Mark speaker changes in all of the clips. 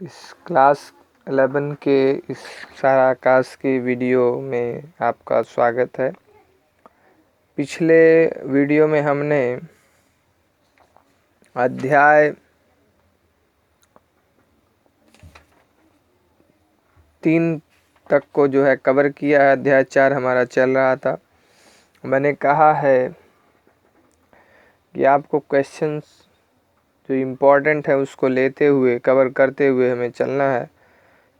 Speaker 1: इस क्लास 11 के इस सारा आकाश की वीडियो में आपका स्वागत है। पिछले वीडियो में हमने अध्याय 3 तक को जो है कवर किया है। अध्याय 4 हमारा चल रहा था। मैंने कहा है कि आपको क्वेश्चंस जो इम्पोर्टेंट है उसको लेते हुए कवर करते हुए हमें चलना है।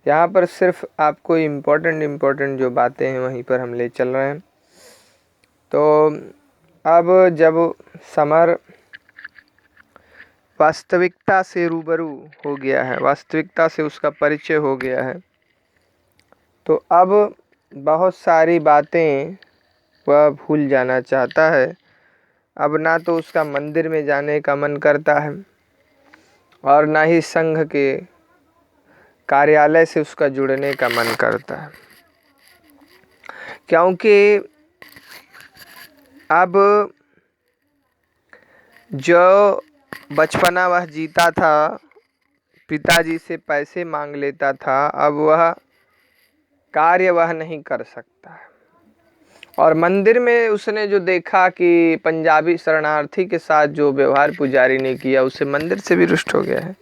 Speaker 1: यहाँ पर सिर्फ आपको इम्पोर्टेंट जो बातें हैं वहीं पर हम ले चल रहे हैं। तो अब जब समर वास्तविकता से रूबरू हो गया है, वास्तविकता से उसका परिचय हो गया है, तो अब बहुत सारी बातें वह भूल जाना चाहता है। अब ना तो उसका मंदिर में जाने का मन करता है और ना ही संघ के कार्यालय से उसका जुड़ने का मन करता है, क्योंकि अब जो बचपना वह जीता था, पिताजी से पैसे मांग लेता था, अब वह कार्य वह नहीं कर सकता है। और मंदिर में उसने जो देखा कि पंजाबी शरणार्थी के साथ जो व्यवहार पुजारी ने किया, उससे मंदिर से भी रुष्ट हो गया है।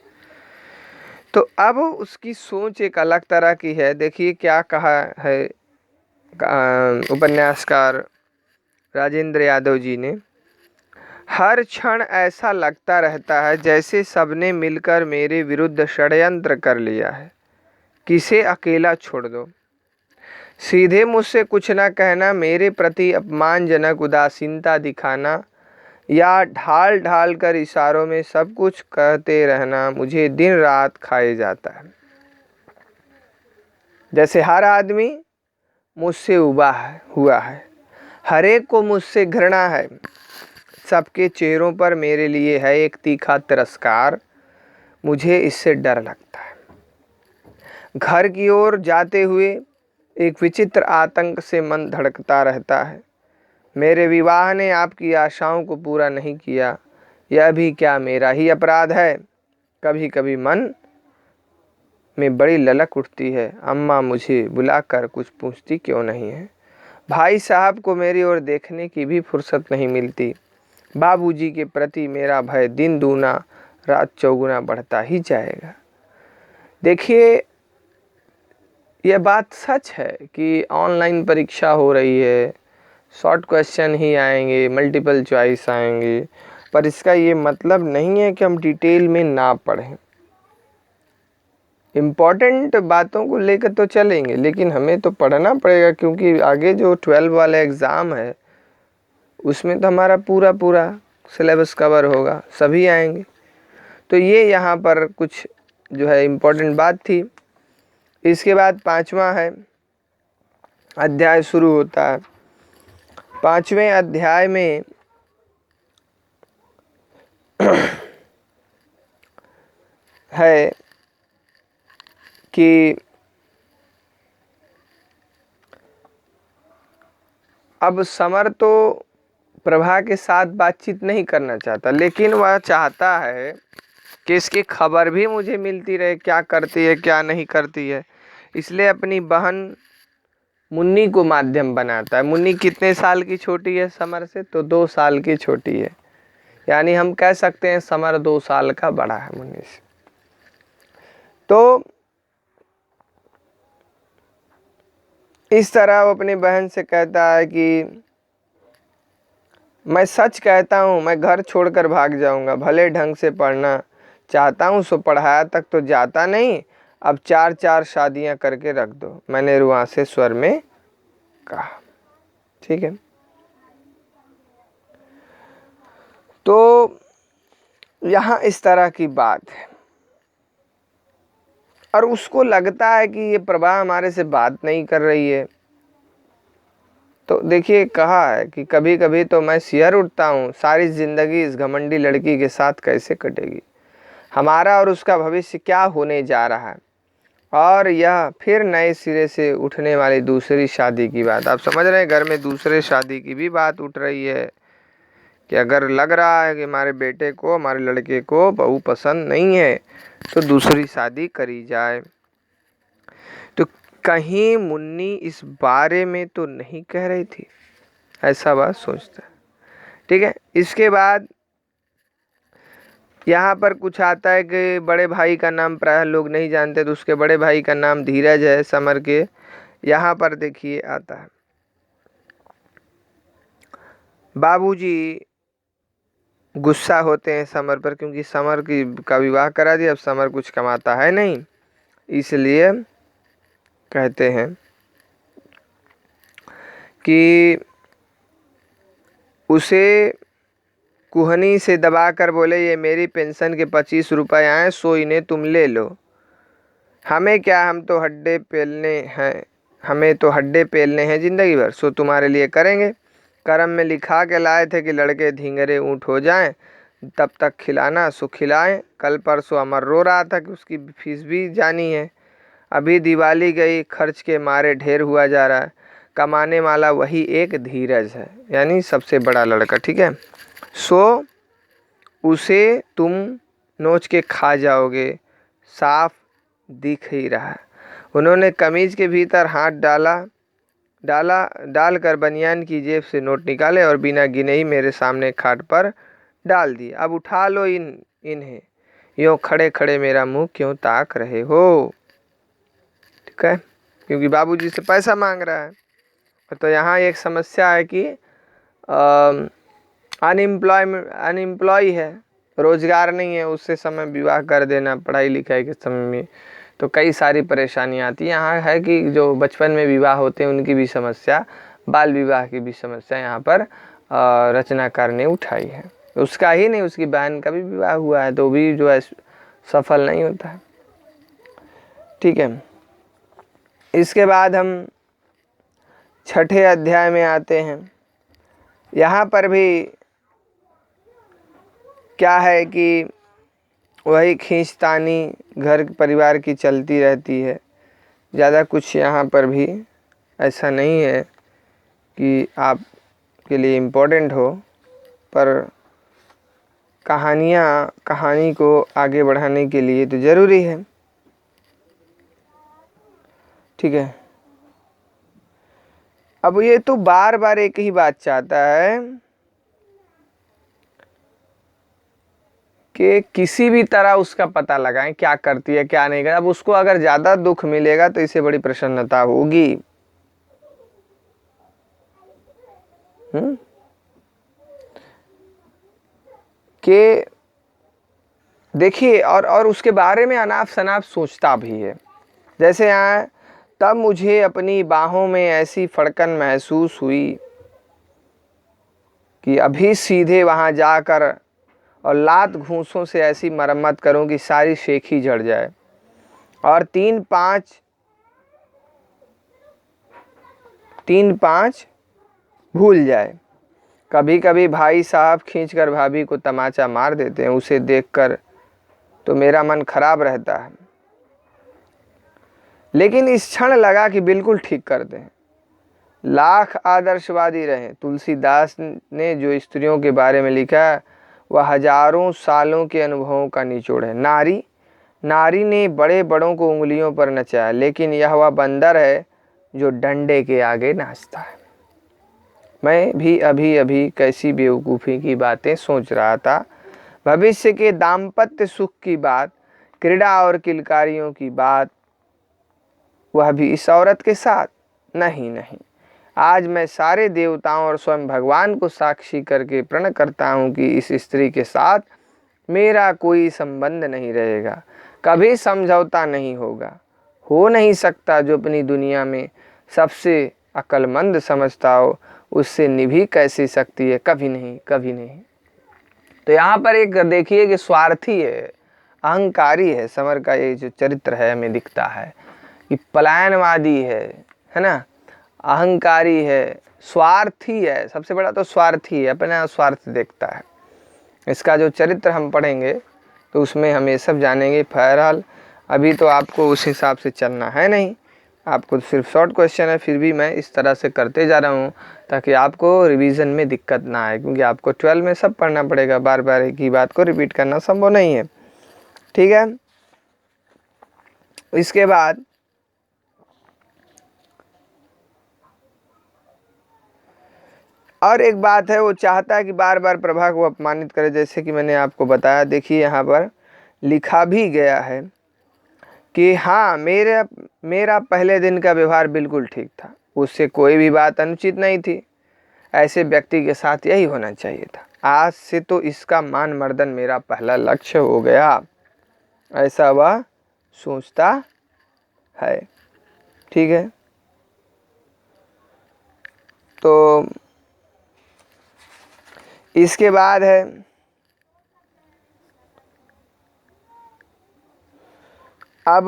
Speaker 1: तो अब उसकी सोच एक अलग तरह की है। देखिए क्या कहा है उपन्यासकार राजेंद्र यादव जी ने। हर क्षण ऐसा लगता रहता है जैसे सबने मिलकर मेरे विरुद्ध षड्यंत्र कर लिया है। किसे अकेला छोड़ दो, सीधे मुझसे कुछ ना कहना, मेरे प्रति अपमानजनक उदासीनता दिखाना या ढाल ढाल कर इशारों में सब कुछ कहते रहना मुझे दिन रात खाए जाता है। जैसे हर आदमी मुझसे उबा हुआ है, हर एक को मुझसे घृणा है, सबके चेहरों पर मेरे लिए है एक तीखा तिरस्कार। मुझे इससे डर लगता है। घर की ओर जाते हुए एक विचित्र आतंक से मन धड़कता रहता है। मेरे विवाह ने आपकी आशाओं को पूरा नहीं किया, यह भी क्या मेरा ही अपराध है? कभी कभी मन में बड़ी ललक उठती है, अम्मा मुझे बुलाकर कुछ पूछती क्यों नहीं है? भाई साहब को मेरी ओर देखने की भी फुर्सत नहीं मिलती। बाबूजी के प्रति मेरा भय दिन दूना रात चौगुना बढ़ता ही जाएगा। देखिए, यह बात सच है कि ऑनलाइन परीक्षा हो रही है, शॉर्ट क्वेश्चन ही आएंगे, मल्टीपल चॉइस आएंगे, पर इसका ये मतलब नहीं है कि हम डिटेल में ना पढ़ें। इम्पॉर्टेंट बातों को लेकर तो चलेंगे, लेकिन हमें तो पढ़ना पड़ेगा, क्योंकि आगे जो 12 वाला एग्ज़ाम है उसमें तो हमारा पूरा सिलेबस कवर होगा, सभी आएंगे। तो ये यहाँ पर कुछ जो है इम्पोर्टेंट बात थी। इसके बाद 5वां है अध्याय शुरू होता है। 5वें अध्याय में है कि अब समर तो प्रभा के साथ बातचीत नहीं करना चाहता, लेकिन वह चाहता है कि इसकी खबर भी मुझे मिलती रहे, क्या करती है क्या नहीं करती है। इसलिए अपनी बहन मुन्नी को माध्यम बनाता है। मुन्नी कितने साल की छोटी है समर से? तो 2 साल की छोटी है, यानी हम कह सकते हैं समर 2 साल का बड़ा है मुन्नी से। तो इस तरह वो अपनी बहन से कहता है कि मैं सच कहता हूँ, मैं घर छोड़कर भाग जाऊंगा। भले ढंग से पढ़ना चाहता हूँ सो पढ़ाया तक तो जाता नहीं। अब 4 शादियां करके रख दो, मैंने रुआंसे स्वर में कहा। ठीक है, तो यहाँ इस तरह की बात है और उसको लगता है कि ये प्रभा हमारे से बात नहीं कर रही है। तो देखिए, कहा है कि कभी कभी तो मैं सिहर उठता हूँ, सारी जिंदगी इस घमंडी लड़की के साथ कैसे कटेगी, हमारा और उसका भविष्य क्या होने जा रहा है। और यह फिर नए सिरे से उठने वाली दूसरी शादी की बात। आप समझ रहे हैं, घर में दूसरे शादी की भी बात उठ रही है कि अगर लग रहा है कि हमारे बेटे को, हमारे लड़के को बहू पसंद नहीं है तो दूसरी शादी करी जाए। तो कहीं मुन्नी इस बारे में तो नहीं कह रही थी, ऐसा बात सोचता है। ठीक है, इसके बाद यहाँ पर कुछ आता है कि बड़े भाई का नाम प्रायः लोग नहीं जानते, तो उसके बड़े भाई का नाम धीरज है समर के। यहाँ पर देखिए आता है, बाबूजी गुस्सा होते हैं समर पर, क्योंकि समर का विवाह करा दिया, अब समर कुछ कमाता है नहीं, इसलिए कहते हैं कि उसे कुहनी से दबाकर बोले, ये मेरी पेंशन के 25 रुपए आए, सो इन्हें तुम ले लो। हमें क्या, हम तो हड्डे पेलने हैं, हमें तो हड्डे पेलने हैं जिंदगी भर, सो तुम्हारे लिए करेंगे। करम में लिखा के लाए थे कि लड़के धींगरे ऊँट हो जाएं, तब तक खिलाना, सो खिलाएं। कल परसों अमर रो रहा था कि उसकी फीस भी जानी है। अभी दिवाली गई, खर्च के मारे ढेर हुआ जा रहा है। कमाने वाला वही एक धीरज है, यानी सबसे बड़ा लड़का। ठीक है, सो उसे तुम नोच के खा जाओगे, साफ दिख ही रहा है। उन्होंने कमीज के भीतर हाथ डालकर बनियान की जेब से नोट निकाले और बिना गिने ही मेरे सामने खाट पर डाल दिए। अब उठा लो इन्हें, यूँ खड़े खड़े मेरा मुंह क्यों ताक रहे हो। ठीक है, क्योंकि बाबूजी से पैसा मांग रहा है। तो यहाँ एक समस्या है कि अनएम्प्लॉय है, रोजगार नहीं है, उससे समय विवाह कर देना पढ़ाई लिखाई के समय में, तो कई सारी परेशानियाँ आती हैं। यहाँ है कि जो बचपन में विवाह होते हैं उनकी भी समस्या, बाल विवाह की भी समस्या यहाँ पर रचनाकार ने उठाई है। उसका ही नहीं, उसकी बहन का भी विवाह हुआ है, तो भी जो है सफल नहीं होता है। ठीक है, इसके बाद हम छठे अध्याय में आते हैं। यहाँ पर भी क्या है कि वही खींचतानी घर परिवार की चलती रहती है। ज़्यादा कुछ यहाँ पर भी ऐसा नहीं है कि आपके लिए इम्पोर्टेंट हो, पर कहानी को आगे बढ़ाने के लिए तो ज़रूरी है। ठीक है, अब ये तो बार बार एक ही बात चाहता है कि किसी भी तरह उसका पता लगाएं, क्या करती है क्या नहीं करती। अब उसको अगर ज़्यादा दुख मिलेगा तो इसे बड़ी प्रसन्नता होगी। कि देखिए, और उसके बारे में अनाप शनाप सोचता भी है। जैसे यहाँ, तब मुझे अपनी बाहों में ऐसी फड़कन महसूस हुई कि अभी सीधे वहाँ जाकर और लात घूंसों से ऐसी मरम्मत करूं कि सारी शेखी झड़ जाए और 3-5 भूल जाए। कभी कभी भाई साहब खींचकर भाभी को तमाचा मार देते हैं, उसे देखकर तो मेरा मन खराब रहता है, लेकिन इस क्षण लगा कि बिल्कुल ठीक कर दें। लाख आदर्शवादी रहे, तुलसीदास ने जो स्त्रियों के बारे में लिखा वह हजारों सालों के अनुभवों का निचोड़ है। नारी ने बड़े बड़ों को उंगलियों पर नचाया, लेकिन यह वह बंदर है जो डंडे के आगे नाचता है। मैं भी अभी कैसी बेवकूफ़ी की बातें सोच रहा था। भविष्य के दाम्पत्य सुख की बात, क्रीड़ा और किलकारियों की बात, वह भी इस औरत के साथ। नहीं, आज मैं सारे देवताओं और स्वयं भगवान को साक्षी करके प्रण करता हूँ कि इस स्त्री के साथ मेरा कोई संबंध नहीं रहेगा, कभी समझौता नहीं होगा। हो नहीं सकता जो अपनी दुनिया में सबसे अक्लमंद समझता हो उससे निभी कैसे सकती है, कभी नहीं। तो यहाँ पर एक देखिए कि स्वार्थी है, अहंकारी है। समर का ये जो चरित्र है हमें दिखता है कि पलायनवादी है ना, अहंकारी है, स्वार्थी है। सबसे बड़ा तो स्वार्थी है, अपना स्वार्थ देखता है। इसका जो चरित्र हम पढ़ेंगे तो उसमें हम ये सब जानेंगे। बहरहाल अभी तो आपको उस हिसाब से चलना है नहीं, आपको सिर्फ शॉर्ट क्वेश्चन है, फिर भी मैं इस तरह से करते जा रहा हूँ ताकि आपको रिवीजन में दिक्कत ना आए, क्योंकि आपको 12 में सब पढ़ना पड़ेगा, बार बार एक ही बात को रिपीट करना संभव नहीं है। ठीक है। इसके बाद और एक बात है, वो चाहता है कि बार बार प्रभा को अपमानित करे, जैसे कि मैंने आपको बताया। देखिए यहाँ पर लिखा भी गया है कि हाँ, मेरा पहले दिन का व्यवहार बिल्कुल ठीक था, उससे कोई भी बात अनुचित नहीं थी, ऐसे व्यक्ति के साथ यही होना चाहिए था। आज से तो इसका मान मर्दन मेरा पहला लक्ष्य हो गया, ऐसा वह सोचता है। ठीक है। तो इसके बाद है अब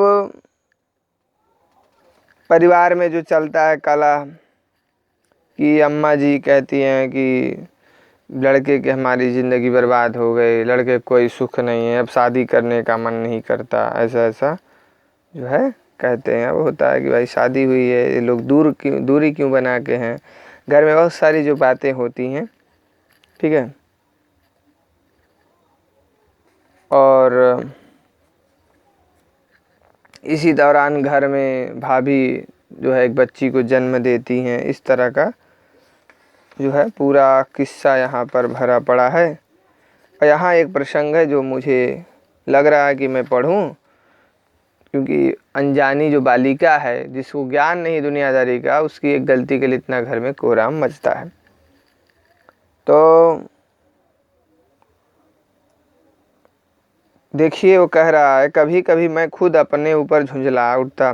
Speaker 1: परिवार में जो चलता है कला कि अम्मा जी कहती हैं कि लड़के की हमारी ज़िंदगी बर्बाद हो गई, लड़के कोई सुख नहीं है, अब शादी करने का मन नहीं करता, ऐसा ऐसा जो है कहते हैं। अब होता है कि भाई शादी हुई है, ये लोग दूरी क्यों बना के हैं, घर में बहुत सारी जो बातें होती हैं। ठीक है। और इसी दौरान घर में भाभी जो है एक बच्ची को जन्म देती हैं। इस तरह का जो है पूरा किस्सा यहाँ पर भरा पड़ा है। और यहाँ एक प्रसंग है जो मुझे लग रहा है कि मैं पढ़ूं, क्योंकि अनजानी जो बालिका है, जिसको ज्ञान नहीं दुनियादारी का, उसकी एक गलती के लिए इतना घर में कोहराम मचता है। तो देखिए वो कह रहा है, कभी कभी मैं खुद अपने ऊपर झुंझला उठता,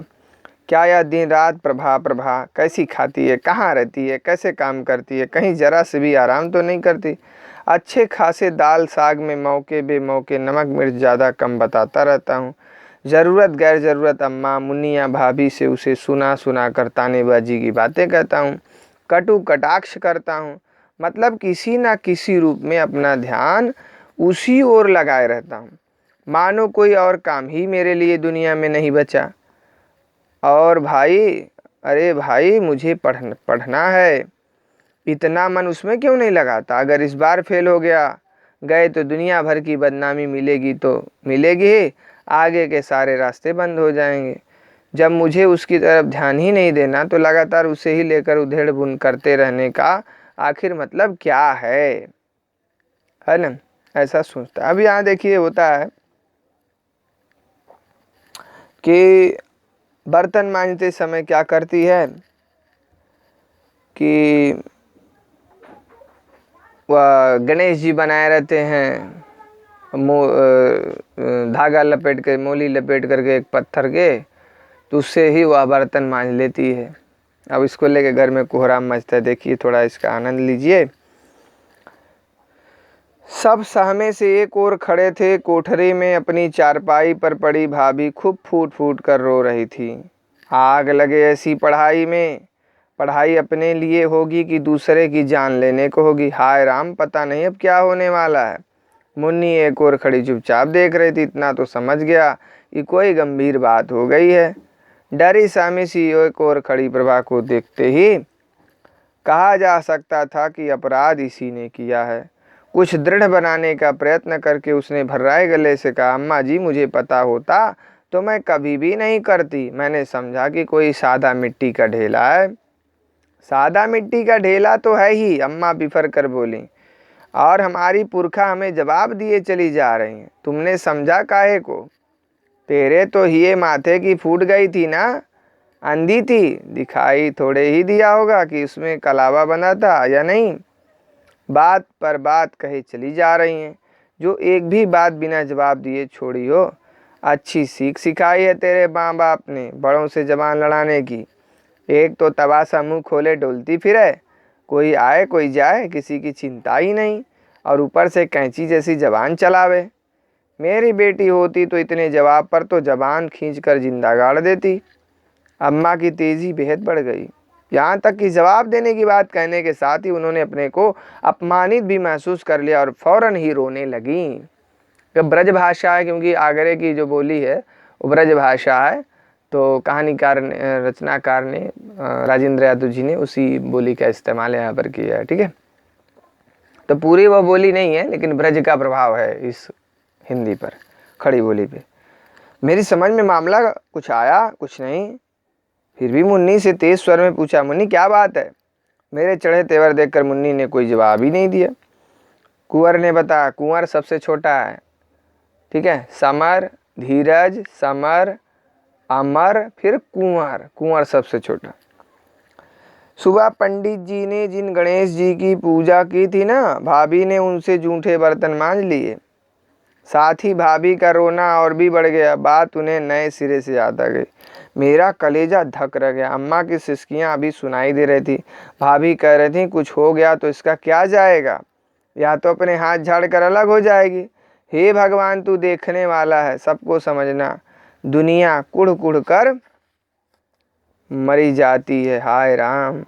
Speaker 1: क्या यह दिन रात प्रभा कैसी खाती है, कहाँ रहती है, कैसे काम करती है, कहीं जरा से भी आराम तो नहीं करती। अच्छे खासे दाल साग में मौके बेमौके नमक मिर्च ज़्यादा कम बताता रहता हूँ। ज़रूरत गैर ज़रूरत अम्मा मुन्नियाँ भाभी से उसे सुना कर तानेबाजी की बातें कहता हूँ, कटु कटाक्ष करता हूँ, मतलब किसी न किसी रूप में अपना ध्यान उसी ओर लगाए रहता हूँ, मानो कोई और काम ही मेरे लिए दुनिया में नहीं बचा। और भाई, अरे भाई मुझे पढ़ना है, इतना मन उसमें क्यों नहीं लगाता। अगर इस बार फेल हो गए तो दुनिया भर की बदनामी मिलेगी तो मिलेगी ही, आगे के सारे रास्ते बंद हो जाएंगे। जब मुझे उसकी तरफ ध्यान ही नहीं देना तो लगातार उसे ही लेकर उधेड़ बुन करते रहने का आखिर मतलब क्या है ना, ऐसा सोचता। अब यहाँ देखिए होता है कि बर्तन मांजते समय क्या करती है कि वह गणेश जी बनाए रहते हैं, धागा लपेट कर, मोली लपेट करके एक पत्थर के, तो उससे ही वह बर्तन मांज लेती है। अब इसको लेके घर में कोहराम मचता है। देखिए थोड़ा इसका आनंद लीजिए। सब सहमे से एक ओर खड़े थे। कोठरी में अपनी चारपाई पर पड़ी भाभी खूब फूट फूट कर रो रही थी। आग लगे ऐसी पढ़ाई में, पढ़ाई अपने लिए होगी कि दूसरे की जान लेने को होगी। हाय राम, पता नहीं अब क्या होने वाला है। मुन्नी एक ओर खड़ी चुपचाप देख रही थी। इतना तो समझ गया कि कोई गंभीर बात हो गई है। डरी सामी सी एक ओर खड़ी प्रभा को देखते ही कहा जा सकता था कि अपराध इसी ने किया है। कुछ दृढ़ बनाने का प्रयत्न करके उसने भर्राए गले से कहा, अम्मा जी मुझे पता होता तो मैं कभी भी नहीं करती। मैंने समझा कि कोई सादा मिट्टी का ढेला है। सादा मिट्टी का ढेला तो है ही, अम्मा बिफर कर बोली, और हमारी पुरखा हमें जवाब दिए चली जा रही हैं। तुमने समझा काहे को? तेरे तो हिये माथे की फूट गई थी ना, अंधी थी, दिखाई थोड़े ही दिया होगा कि उसमें कलावा बना था या नहीं। बात पर बात कहे चली जा रही हैं, जो एक भी बात बिना जवाब दिए छोड़ी हो। अच्छी सीख सिखाई है तेरे माँ बाप ने बड़ों से जबान लड़ाने की। एक तो तबासा मुंह खोले डोलती फिरे, कोई आए कोई जाए किसी की चिंता ही नहीं, और ऊपर से कैंची जैसी जबान चलावे। मेरी बेटी होती तो इतने जवाब पर तो जबान खींचकर जिंदा गाड़ देती। अम्मा की तेजी बेहद बढ़ गई, यहाँ तक कि जवाब देने की बात कहने के साथ ही उन्होंने अपने को अपमानित भी महसूस कर लिया और फौरन ही रोने लगी। ब्रज भाषा है, क्योंकि आगरे की जो बोली है वो ब्रज भाषा है, तो कहानीकार ने, रचनाकार ने, राजेंद्र यादव जी ने उसी बोली का इस्तेमाल यहाँ पर किया है। ठीक है, तो पूरी वह बोली नहीं है, लेकिन ब्रज का प्रभाव है इस हिंदी पर, खड़ी बोली पे। मेरी समझ में मामला कुछ आया कुछ नहीं, फिर भी मुन्नी से तेज स्वर में पूछा, मुन्नी क्या बात है? मेरे चढ़े तेवर देखकर मुन्नी ने कोई जवाब ही नहीं दिया। कुंवर ने बताया, कुंवर सबसे छोटा है। ठीक है, समर, धीरज, समर, अमर, फिर कुंवर, कुंवर सबसे छोटा। सुबह पंडित जी ने जिन गणेश जी की पूजा की थी ना, भाभी ने उनसे जूठे बर्तन मांज लिए। साथ ही भाभी का रोना और भी बढ़ गया। बात उन्हें नए सिरे से याद आ गई। मेरा कलेजा धक रह गया। अम्मा की सिसकियां अभी सुनाई दे रही थी। भाभी कह रही थी, कुछ हो गया तो इसका क्या जाएगा, या तो अपने हाथ झाड़ कर अलग हो जाएगी। हे भगवान, तू देखने वाला है, सबको समझना। दुनिया कुढ़ कुढ़ कर मरी जाती है। हाय राम।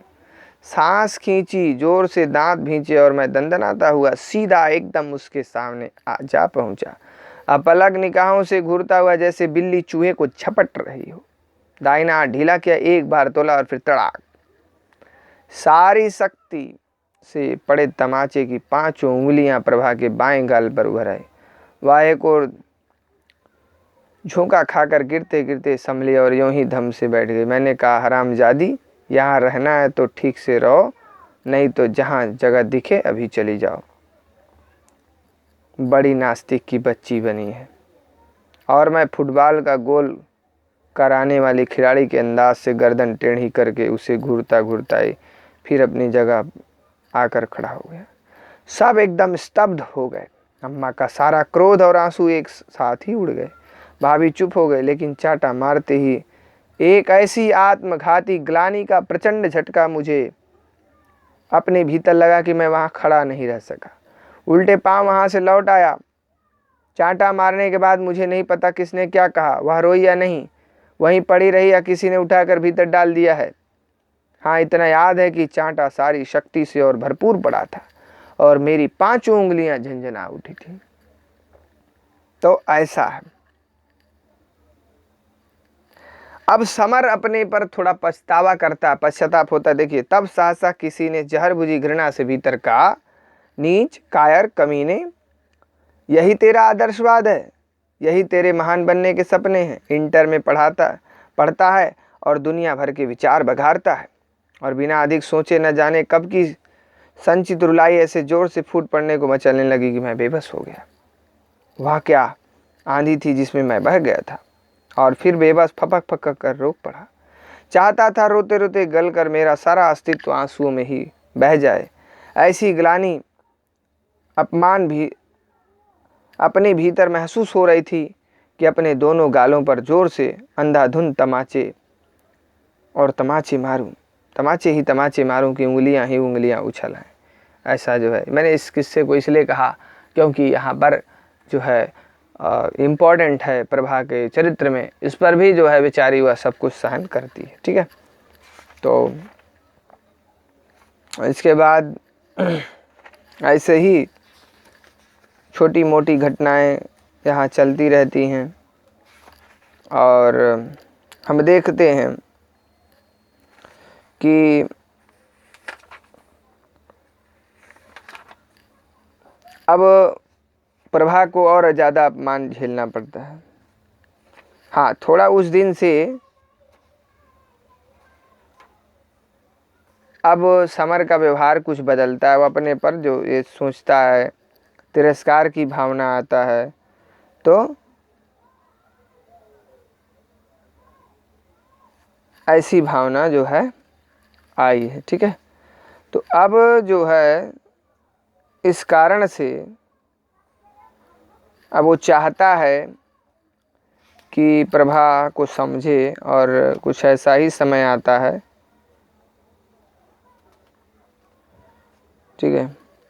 Speaker 1: सांस खींची, जोर से दांत भींचे और मैं दंदनाता हुआ सीधा एकदम उसके सामने जा पहुंचा। अपलक निगाहों से घूरता हुआ जैसे बिल्ली चूहे को झपट रही हो। दाहिना हाथ ढीला किया, एक बार तोला और फिर तड़ाक। सारी शक्ति से पड़े तमाचे की 5 उंगलियां प्रभा के बाएं गाल पर उभर आई। वाहे को झोंका खाकर गिरते गिरते संभली और यूं ही धम से बैठ गई। मैंने कहा, हरामजादी, यहाँ रहना है तो ठीक से रहो, नहीं तो जहाँ जगह दिखे अभी चली जाओ। बड़ी नास्तिक की बच्ची बनी है। और मैं फुटबॉल का गोल कराने वाली खिलाड़ी के अंदाज से गर्दन टेढ़ी करके उसे घूरता घूरता फिर अपनी जगह आकर खड़ा हो गया। सब एकदम स्तब्ध हो गए। अम्मा का सारा क्रोध और आंसू एक साथ ही उड़ गए। भाभी चुप हो गए, लेकिन चाटा मारते ही एक ऐसी आत्मघाती ग्लानि का प्रचंड झटका मुझे अपने भीतर लगा कि मैं वहां खड़ा नहीं रह सका। उल्टे पांव वहां से लौट आया। चांटा मारने के बाद मुझे नहीं पता किसने क्या कहा, वह रोई या नहीं, वहीं पड़ी रही या किसी ने उठाकर भीतर डाल दिया है। हाँ, इतना याद है कि चांटा सारी शक्ति से और भरपूर पड़ा था और मेरी 5 उंगलियां झंझना उठी थी। तो ऐसा है। अब समर अपने पर थोड़ा पछतावा करता, पश्चाताप होता। देखिए, तब सहसा किसी ने जहर बुझी घृणा से भीतर कहा, नीच, कायर, कमीने, यही तेरा आदर्शवाद है, यही तेरे महान बनने के सपने हैं। इंटर में पढ़ता है और दुनिया भर के विचार बघारता है, और बिना अधिक सोचे न जाने कब की संचित रुलाई ऐसे जोर से फूट पड़ने को मचलने लगी कि मैं बेबस हो गया। वह क्या आंधी थी जिसमें मैं बह गया था, और फिर बेबस फपक फपक कर रोक पड़ा। चाहता था रोते रोते गल कर मेरा सारा अस्तित्व आंसुओं में ही बह जाए। ऐसी ग्लानि, अपमान भी अपने भीतर महसूस हो रही थी कि अपने दोनों गालों पर जोर से अंधाधुंध तमाचे मारूं, तमाचे ही तमाचे मारूं कि उंगलियां ही उंगलियां उछल आएं। ऐसा जो है, मैंने इस किस्से को इसलिए कहा क्योंकि यहाँ पर जो है इम्पोर्टेंट है प्रभा के चरित्र में। इस पर भी जो है बेचारी वह सब कुछ सहन करती है। ठीक है, तो इसके बाद ऐसे ही छोटी मोटी घटनाएं यहाँ चलती रहती हैं, और हम देखते हैं कि अब प्रभा को और ज़्यादा अपमान झेलना पड़ता है। हाँ, थोड़ा उस दिन से अब समर का व्यवहार कुछ बदलता है। वो अपने पर जो ये सोचता है, तिरस्कार की भावना आता है, तो ऐसी भावना जो है आई है। ठीक है, तो अब जो है इस कारण से अब वो चाहता है कि प्रभा को समझे, और कुछ ऐसा ही समय आता है। ठीक है,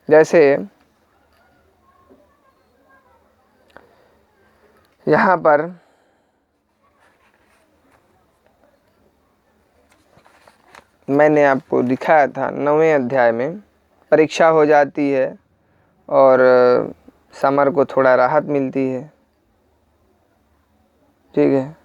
Speaker 1: जैसे यहाँ पर मैंने आपको दिखाया था 9वें अध्याय में परीक्षा हो जाती है और समर को थोड़ा राहत मिलती है। ठीक है,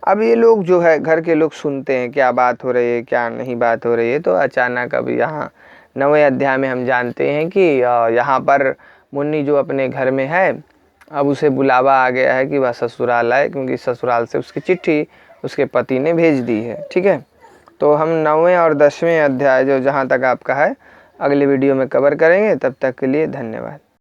Speaker 1: अब ये लोग जो है घर के लोग सुनते हैं क्या बात हो रही है क्या नहीं बात हो रही है। तो अचानक अब यहाँ 9वें अध्याय में हम जानते हैं कि यहाँ पर मुन्नी जो अपने घर में है, अब उसे बुलावा आ गया है कि वह ससुराल आए, क्योंकि ससुराल से उसकी चिट्ठी उसके पति ने भेज दी है। ठीक है, तो हम 9वें और 10वें अध्याय जो जहाँ तक आपका है अगले वीडियो में कवर करेंगे। तब तक के लिए धन्यवाद।